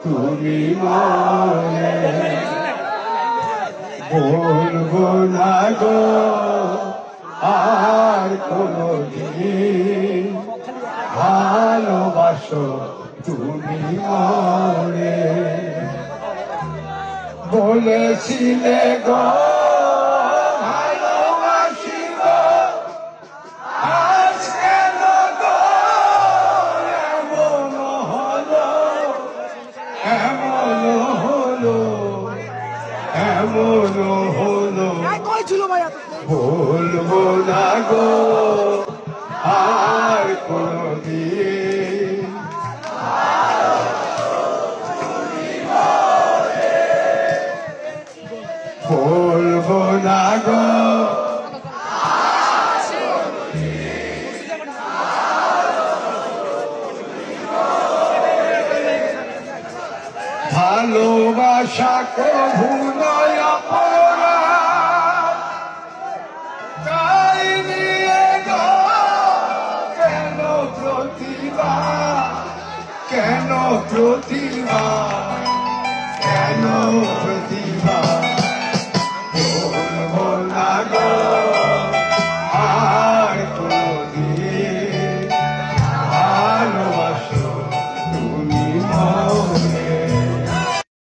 তুমি মনে বলবো না গো আর কোনদিন ভালোবাসো তুমি মনে বলেছিলে গো ভালোবাসি গো আজ কেন গো এমন হলো এমন হলো এমন হলো বলবো না গো আর কোনদিন বলবো না গো ভালোবাসা কভু নয় অপরাধ তাই নিয়ে গো কেন প্রতিভা কেন প্রতিভা কেন প্রতিভা